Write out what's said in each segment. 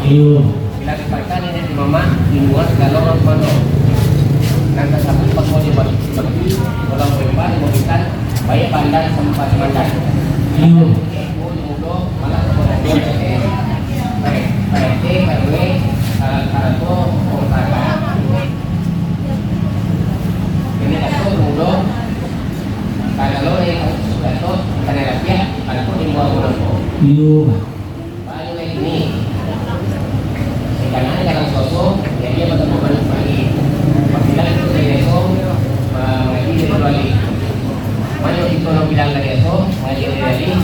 Bila dipakai nenek mama dimuat galon mano. Nanti satu pas mau dibuat seperti orang bebas memberikan bayi pandan sempat mandan. Mudo malah kemudian PRT RW karatu kota. Ini itu mudo kalau yang sudah itu karena rakyat karatu dibuat mudo. Baru ini karena dalam sosok ya dia bertemu lagi. Apabila itu dari esok mengaji dari balik. Mana itu orang bilang dari esok mengaji dari balik.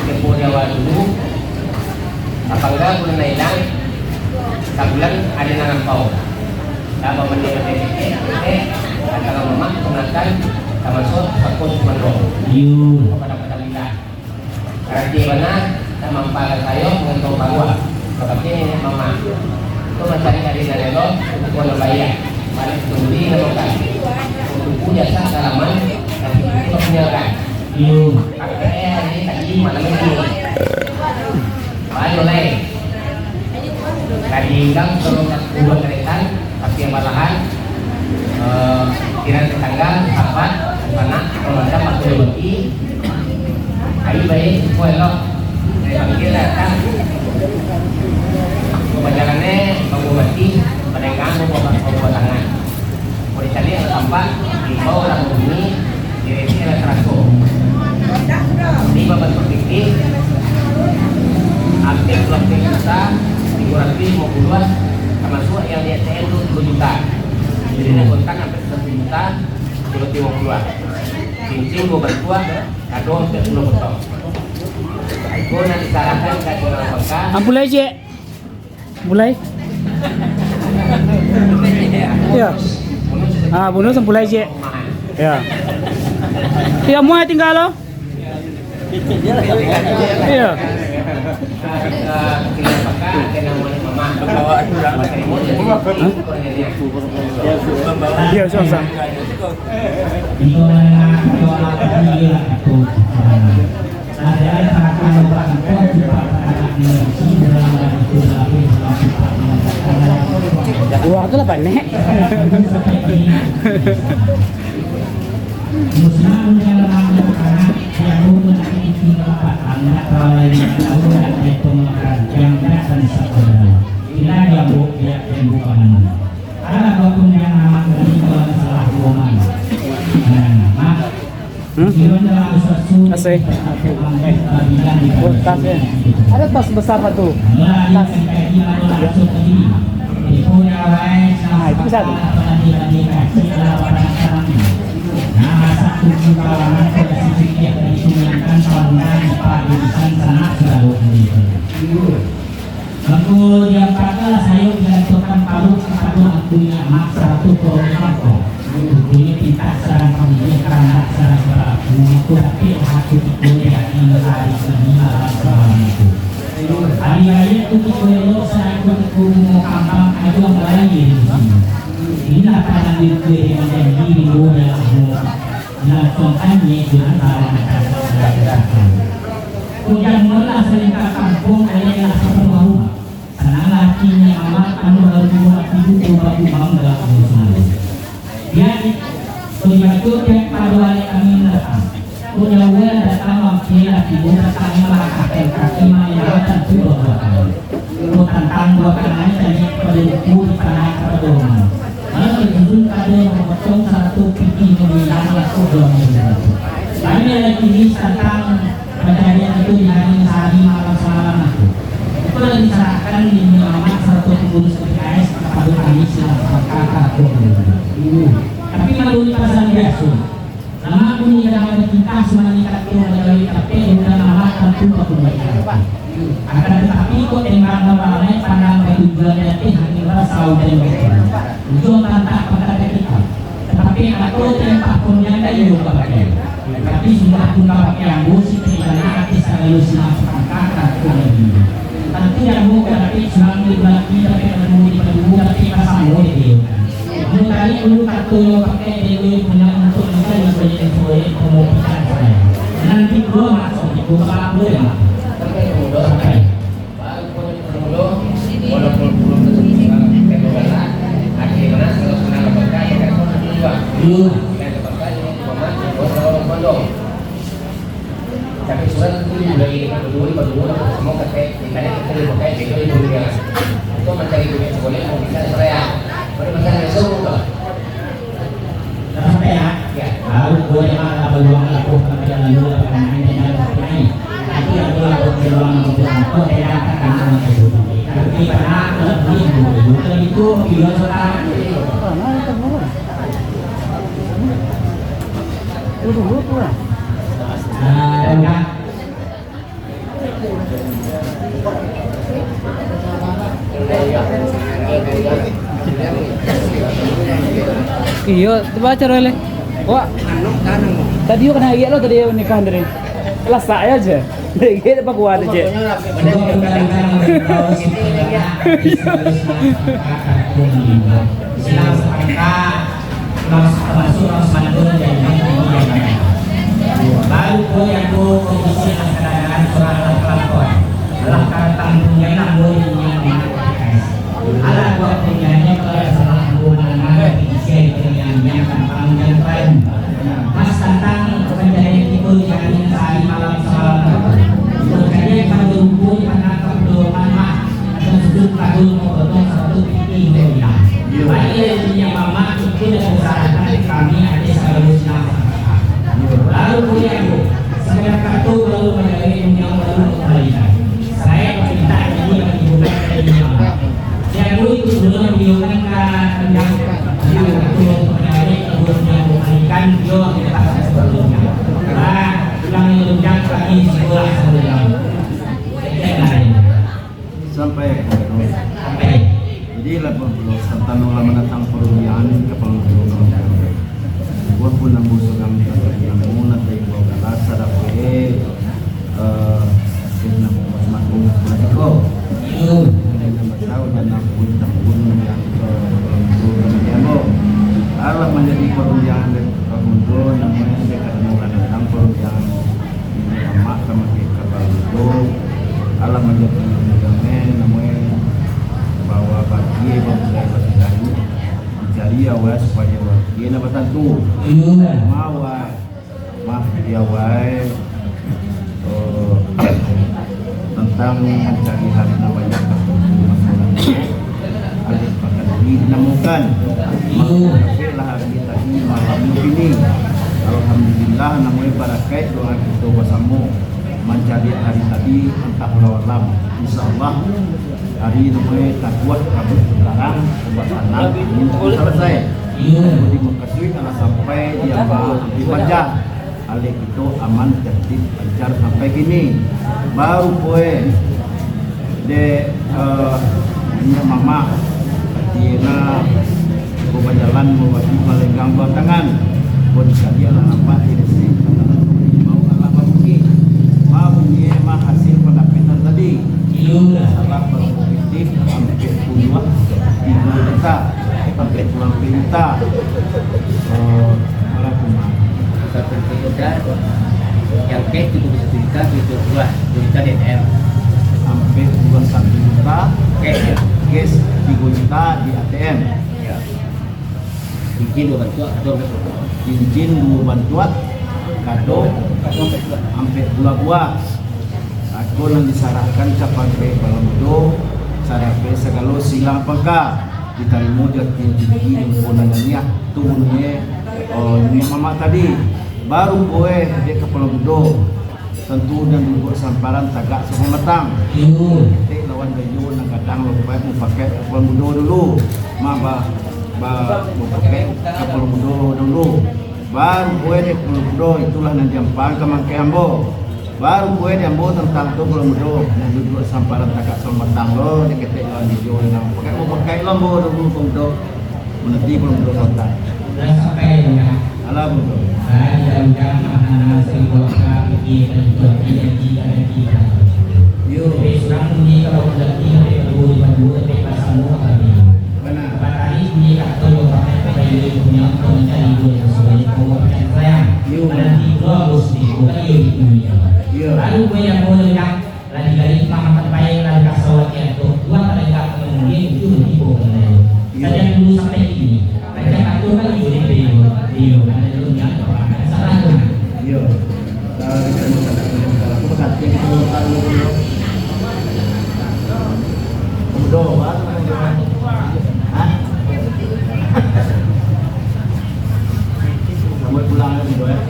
Tempoh Jawa dulu. Apabila bulan hilang, sebulan ada nanam pau. Dapat menjadi antara mama mengenalkan sama sok takut mendong. Kepada kita. Karena dia mana sama pada saya mengenal bahwa tetapi ini mama itu mencari dari lo untuk orang bayar balik tunggu lakukan untuk punya jasa dalaman dan itu punykan pakai hari tadi malam ini baru lain tadi gang terus dua kereta tapi yang malahan kira tetangga sahabat karena kalau ada pakai bagi hari baik kue lo panggil datang perjalanannya mengobati pedagang membuat tangan. Boleh cari yang tampak di bawah orang bumi diresi ada teraso. Lima bentuk fiktif, aktif lebih juta, dikurang lebih 50 termasuk yang di ATM itu 10 juta. Jadi ini kontak sampai 1 juta, 50-an. Cincin 12 buah, kado hampir 10 potong. Aku nanti sarankan kasih orang bangka. Mulai je. Mulai. Ya. Bonus mulai je. Ya. Ya mau tinggal lo. Iya. Iya, susah. Wah, itu lah banyak. Asik. Tas ya. Ada tas besar satu. Tas. Nah, itu bisa tuh. Kemudian katalah saya menentukan palu kepada akunya mak satu koordinator. Ini kita sarang pendidikan sarang berlaku itu tapi aku itu yang ini hari ini malam itu. Hari-hari itu kita saya ikut mau kampang itu mulai di sini. Inilah pada diri yang diri muda nah contohnya dengan cara Kemudian mulai selingkah kampung ayah sepenuh karena lakinya amat anu baru hidup baru bangga semua. Dia begitu cek pada kami datang. Punya uang datang wakil ibu datang melakatkan kaki mayat dua kali. Tentang dua kali tadi pada buku di tanah perdoman. Lalu dijun kade memotong satu pipi menyilang laku dua minggu. Kami lagi ini tentang kejadian itu di hari malam semalam itu. Itu yang diserahkan di alamat satu pengurus PKS kepada kami silakan kakak. Tapi melalui pasal biasa, nama pun yang bercinta semangat itu melalui tapi dengan nama tentu kemudian. Akan tetapi kok tembak lain pandang tujuan hati hanya rasa dan ujung tantang pada kita. Tetapi aku tembak pun yang ada juga pakai. Tapi sudah pun pakai yang musik tidak hati selalu sinapkan kakak kemudian. Tentu yang bukan tapi selalu berarti tapi ketemu di kedua tapi pasang model. Mulai dulu kartu pakai dewi punya untuk kita yang menjadi sesuai pemulihan saya. Nanti gua masuk di gua boleh. Iya. Kaya kapag ini pemandang mandong. Tapi surat itu mulai berdua semua kakek, ikannya kecil pakai jadi dunia. Itu mencari dunia sekolah mau bisa saya. Pada masa besok enggak. Sampai ya. Ya. Lalu gue yang berluang aku perjalanan dulu akan hanya naik. Tapi aku lakukan berluang untuk aku tidak akan itu. Tapi pada lebih itu bila sekarang Dulu tuh lah. enggak. Iya, coba cara le. Wah, tadi yuk kena lo tadi nikahan dari. Kelas saya aja. Gitu pak kuat aja. Lalu ko yang ko kondisi ng kadang surah al-Qalqon. Alah karatang punya lang ko yung alah ko punyanya kalau salah hubungan ada isi yang panjang. Mas tentang kepenjarahan itu yang sehari malam semalam. Makanya kalau pun menangkap doa mah atau sudut kadul mau potong satu titik dia. Baik yang mama itu dan usahakan kami ada solusi. Lalu kemudian segera kartu lalu menjadi yang baru kembalikan. Saya meminta ini menghubungkan dari yang dulu itu sebelum menghubungkan yang kartu menjadi kemudian kembalikan dia kita sebelumnya. Nah, ulang yang kami sekolah sebelumnya. Sampai jadi lah serta nolak menatang perubahan kapal buat pun nang buso kami yang muna tayo bawa rasa dapat nang mas makung ko nang tahu dan nang pun yang kemudian mo Allah menjadi perubahan dan kemudian namanya dekat dengan tentang perubahan mak sama kita baru Allah menjadi perubahan namanya bahwa bagi bangsa ini cari awal supaya dia nak bantu mawai mah dia awal tentang mencari hari namanya ada pakai dinamukan maksudlah hari tadi malam ini alhamdulillah namanya barakat doa kita bersama mencari hari tadi entah lawan insyaallah hari namanya takwa kabut larang obat anak ini selesai. Jadi makasih kalau sampai dia di panjang alik itu aman tertib lancar sampai gini baru poe de punya mama Tina bawa jalan bawa melenggang bawa tangan buat sekalian apa ini sih mau Allah bunyi mau bunyi mah hasil pendapitan tadi salah berpolitik hampir puluh 3 juta sampai pulang perintah orang rumah Satu juta yang cash itu bisa juta itu 2 juta DPR hampir 21 juta cash 3 juta di ATM ya izin dua bantuan atau cincin 2 bantuan kado hampir 2 buah aku yang disarankan capai balon sarape segala silang pangka diterima dia tinggi ponannya turunnya ini mama tadi baru kowe dia kepala budo tentu dan duduk samparan tagak semua matang tik lawan gayu nang kadang lo baik mau pakai kepala budo dulu mau pakai kepala budo dulu baru kowe dia kepala budo itulah yang jampang kemangke ambo baru kowe dia ambo tentang tu kepala budo yang duduk samparan tagak semua matang lo dia ketik lawan gayu nang pakai mau pakai lambo dulu budo menanti kepala budo kontak sampai dengan alam budo jam-jam anak-anak seribuan pikir dan juga tidak yuk sekarang ini kalau sudah tinggal di Bandung di pasar semua tadi benar hari ini kalau pakai kembali punya mencari dua sesuai dengan saya nanti dua bos di lalu gue yang mau lihat lagi makan terbaik lagi kasawat itu dua kali kemudian itu ibu saja dulu sampai ini mereka atur kan di Iya, karena itu yang orang salah tuh. Iya. Kalau aku berkati itu kalau udah hah? Selamat pulang ya Bro ya.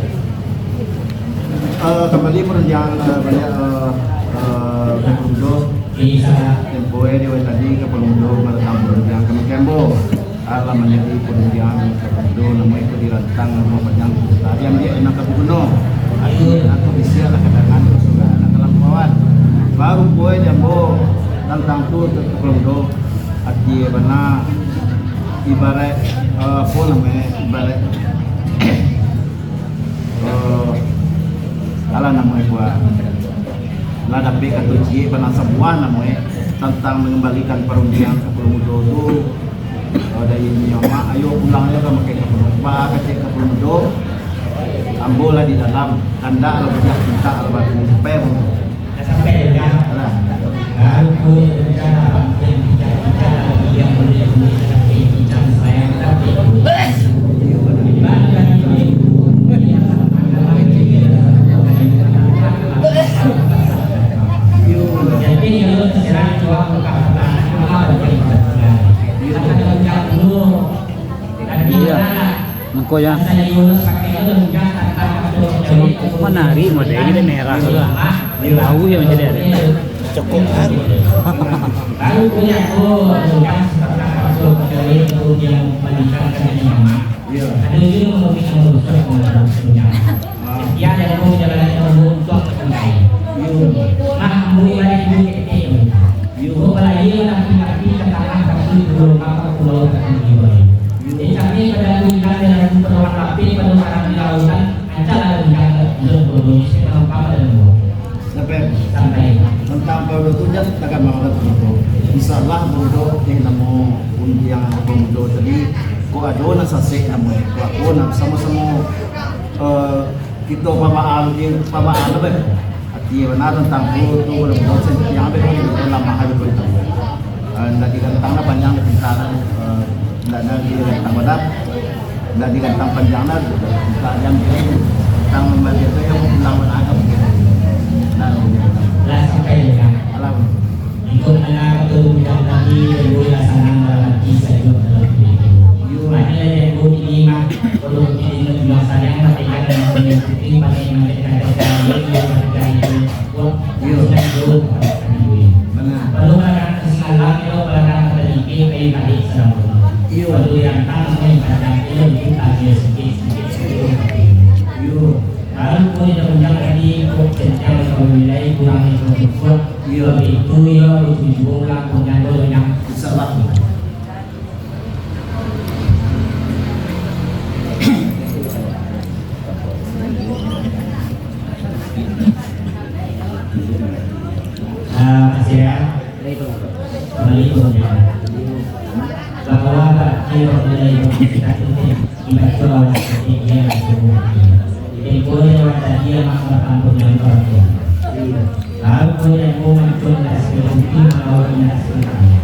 Kembali perjalanan banyak ke Pulau Bisa Tempo di tadi ke Pulau Tampur yang kami Kembo alam menjadi perjalanan ke Pulau namanya itu dirantang rumah panjang tadi yang dia enak ke Pulau aku bisa lah kadang sudah anak kelampauan baru boy jambo tentang tu ke Pulau hati benar ibarat apa namanya ibarat ala namanya buat lada pe kata cie benar semua namanya tentang mengembalikan perundian ke Pulau Mudo itu ada ini mak ayo pulang aja ke makai ke Pulau Pak kecil ke Pulau Mudo ambola di dalam anda ala banyak cinta ala banyak sampai sampai ya. alah Aku bicara bicara yang boleh bicara saya tapi jadi kalau terserah jawab Mangko ya. Menari mode ini merah juga. Tahu ya menjadi ada. Cukup kan. Lalu punya yang meningkatkan nyaman. Ada juga memberikan urusan punya. Ya ada yang jalan untuk kembali. Nah, mulai itu. Mulai nanti katakan kaki belum apa pulau tertinggi. Kami pada tinggal dalam perumahan rapi pada orang di lautan acara tinggal belum Indonesia tanpa dan sampai tentang Pulau itu jangan takkan banget Pulau insyaallah Pulau yang namo yang Pulau tadi ko ado na sasek namo ko ako na sama-sama kita pamaan apa ati benar tentang Pulau itu Pulau yang ada di dalam mahal itu nanti tentang panjang tentang dan di rentang badak dan di rentang panjangnya yang tentang membaca itu yang pulang agak begitu lah sampai ya alam ikut anak itu tidak lagi boleh sanang lagi saya juga you ada yang ini mah kalau ini juga sayang tapi ada yang mengikuti pada yang mereka you benar kalau ada kesalahan kalau ada terjadi kali sedang lalu yang tangan yang itu kita sedikit lalu punya menjaga di potensial wilayah kurang itu itu ya itu juga punya yang salah masih ya kembali bahwa kira mulai kita ibadah Allah seperti dia jadi boleh wadah dia maka tampun yang baru lalu boleh muncul dari sebelum melawan sebenarnya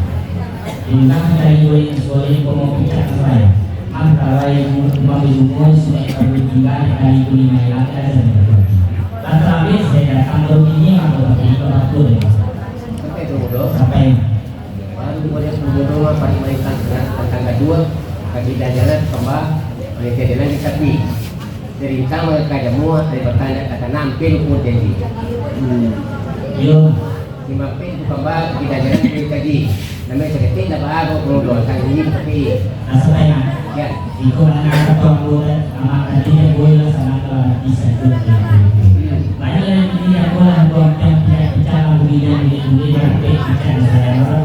bintang dari boleh boleh pemobilan saya maka lain memiliki sungai baru tinggal dari dunia yang ada dan dan terakhir saya datang baru ini maka lebih betul sampai kemudian sebelum paling mereka tangga dua kaki jalan kembang mereka jalan di kaki dari sama mereka semua dari bertanya kata nampil pun jadi lima pin kembang kita jalan di kaki namanya seketik dah baru kemudian sang ini tapi rasanya ya ikut anak boleh sama nantinya boleh sama bisa juga banyak yang dia boleh buat yang bicara begini bicara saya orang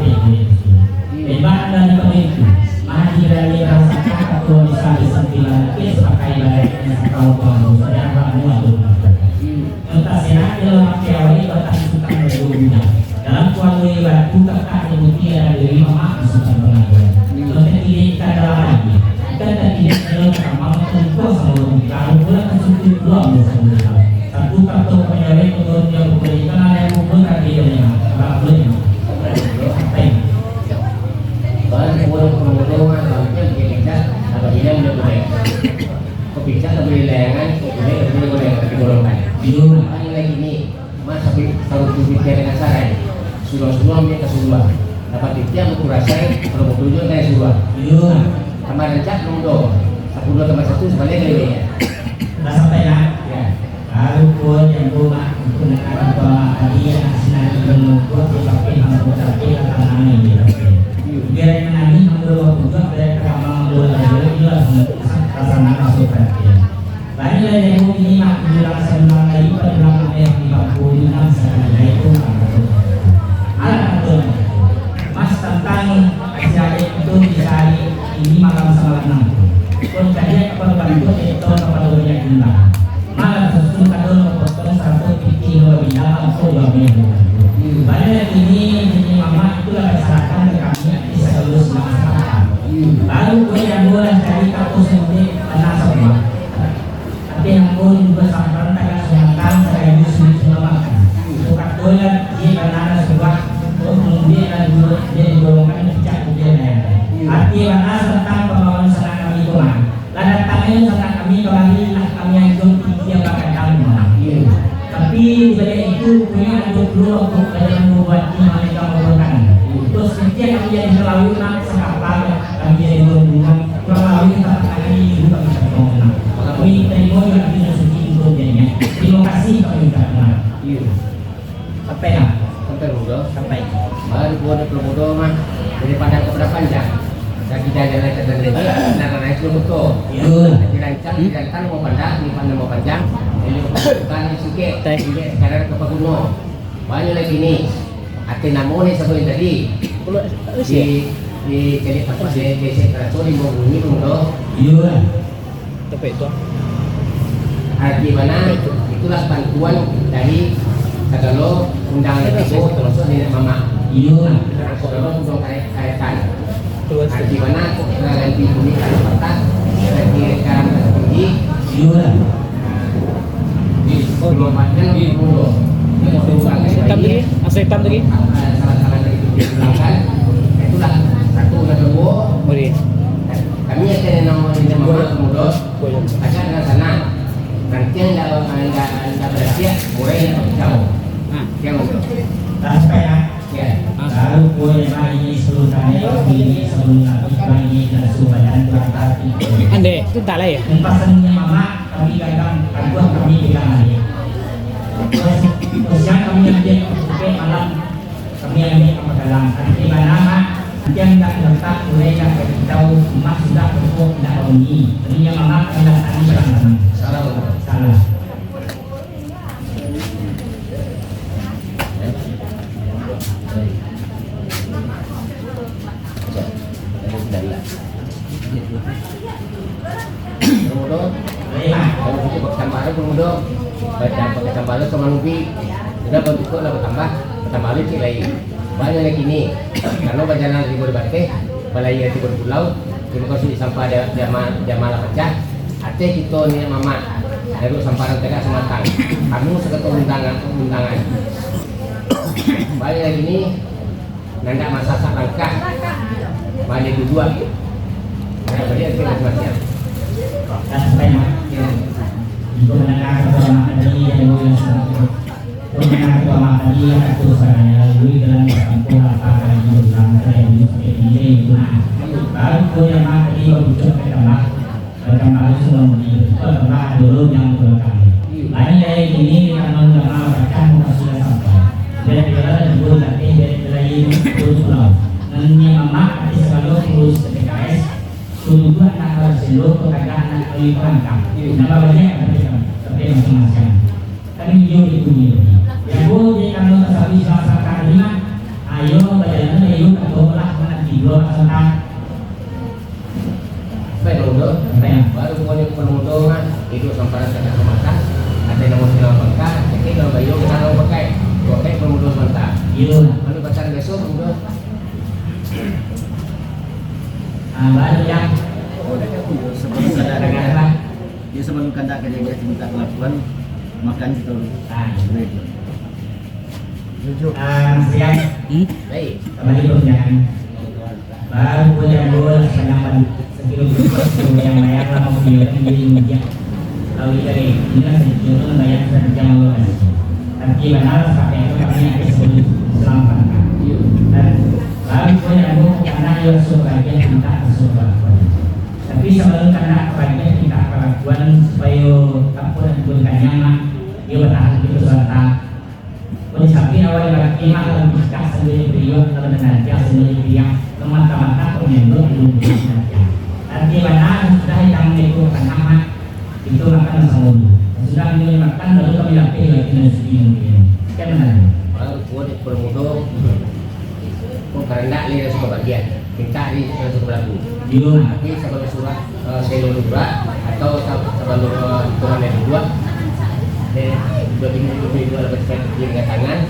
Lebar dari itu, mari dari rasa atau misalnya sembilan kes pakai baiknya kalau kamu sedang kamu atau entah senang dalam teori batang suka berbeda dalam kuali batu kakak ibutia dari mama suka berbeda. Kalau tidak ada lagi, kita tidak dalam kamar untuk selalu kalau boleh kesulitan dua musuh. Satu kartu penyelesaian untuk yang berikan yang membuat dia yang boleh. Kalau kemudian kemudian masalahnya kita apa dia boleh pasai kalau tujuh kayak suruh. Iya. Kemarin cak nunggu. 10 tambah 1 sebaliknya lebih ya. Sudah sampai lah. Ya. Lalu pun yang rumah menggunakan bahwa dia asinari menunggu tetapi mengucapkan kata-kata ini. Biar yang menangi menurut juga dari kamar menurut juga rasa masuk perhatian. Lain yang ini mak bilang sebenarnya lagi pada belakang yang 56 sekali itu ada mas tentang acara itu dicari ini malam semalam 60. Pun tadi kepada itu kepada banyak bilang. Malah sesuatu kadang potong satu kilo bidang atau 2 minggu. Banyak ini mama itulah kesalahan kami bisa lulus masyarakat. Lalu yang boleh cari kampus sendiri nasabah. Tapi yang pun juga sampai tak kesehatan saya justru makan. Bukan boleh dia karena sebuah kemudian dia digolongkan sejak kemudian hati karena tentang pembangunan sana kami itu mah. Lalu datangnya sana kami kembali kami yang dia bakal kami. Tapi dari itu punya untuk dulu untuk kalian membuat yang mereka memerlukan. Terus setiap kami yang selalu nak sekapal kami yang berhubungan melalui kita kami juga bisa mengenal. Kami terima juga kita suci untuk jadinya. Terima kasih kami ucapkan. Sampai lah. Sampai muda. Sampai. Baru buat muda mah daripada kepada panjang. Dan kita jalan ke dan lagi, nak naik dulu betul. Dirancang, dirancang mau panjang, mau panjang. Ini bukan sikit, karena ke Pakuno. Banyak lagi ni. Ati namo ni sabun tadi. Di jadi apa sih? Di sekretari di mau bunyi muda. Iya. Tapi itu. Arti mana? Itulah bantuan dari Tagalog undangan itu termasuk nenek mama. Iya. Saudara sudah kaitan. Arti mana? Ganti bunyi kalau patah, ganti rekan bunyi. Iya. Belum panjang di mulut. Hitam lagi, asal hitam lagi. Salah-salah dari itu digunakan. Itulah satu kedua. Boleh. Kami akan nama mama mulut. Baca dengan sana. Nanti anda bersiap mulai jauh. Yang untuk. Sampai lah. Ya. Lalu boleh ini seluruhnya ini sebelum ini dan subadan berangkat itu. Ande, itu tak lah ya. Pesannya mama kami kadang aduh kami bilang lagi. Terus yang kami ambil ke malam kami ambil ke dalam di mana mak yang tak letak mereka tahu emas sudah cukup tidak bunyi. Ini yang mama kami datang berang. Salah. Baca kemanupi sudah bentuk lah bertambah lagi lagi banyak lagi ni karena bacanan di boleh baca balai di pulau terima kasih sampai jamaah pecah ate kita ni mama dari samparan tegak sematang kamu seketul undangan banyak lagi ni nanda masa langkah banyak dua nah beri macam Sampai mak. Itu mendengar kepada tadi yang boleh mendengar kepada tadi aku saya lalu dalam kampung apa yang dalam saya ini itu baru yang tadi berbicara tentang harus memilih dulu yang belakang. Lain dari ini karena mereka sudah sampai. Dari dalam dulu nanti dari pulau. Nanti mama nanti selalu terus PKS. Tujuan anak seluruh keadaan anak dari perangkap. Nama banyak tapi masing-masing. Kami jauh itu ni. Yang boleh kalau tersabi salah kali ayo berjalan ayo katolah mana tidur tentang. Baik dulu, baru kemudian penutupan itu samparan kata semata. Ada nomor silang bangka, jadi kalau bayu kita mau pakai penutup sementara. Iya. Lalu baca besok udah. Baru yang sebelum kandak dia minta kelakuan makan kita siang Baik. kembali perjalanan baru punya dua penyampaian sebelum yang bayar lama menjadi media lalu dari ini kan sebelum bayar sejam lalu tapi benar sampai itu kami sebelum selamat dan Baru punya ilmu karena ia sebagian minta sesuatu. Tapi sebelum karena kebagian minta perlakuan supaya kamu dan diberikan nyaman, dia bertahan di peserta. Mencapai awal lagi malam diskus sendiri beliau kalau nanti sendiri beliau teman-teman penyembuh belum nanti. Nanti mana sudah yang itu pertama itu makan sama sudah makan lalu kami lapih lagi nasi mungkin. Kan mana? Kalau buat bermudo, karena lihat sebagian minta di sebelah dulu. Tapi sebelum surat selur dua atau sebelum turun yang dua, dua minggu dua lebih sekali kiri tangan.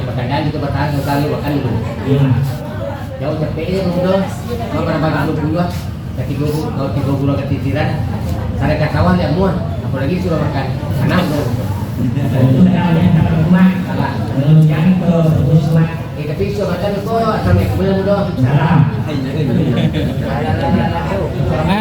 Pertandaan itu bertahan sekali makan dulu. Jauh capek ini mudah, mau berapa dulu dua, tiga bulan ketitiran, saya kawan yang muat, apalagi sudah makan, enam dulu. Itu kalau yang tak rumah, Salah. yang ke rumah. Tapi sudah makan itu, asal naik kemudian mudah. Salam. Orang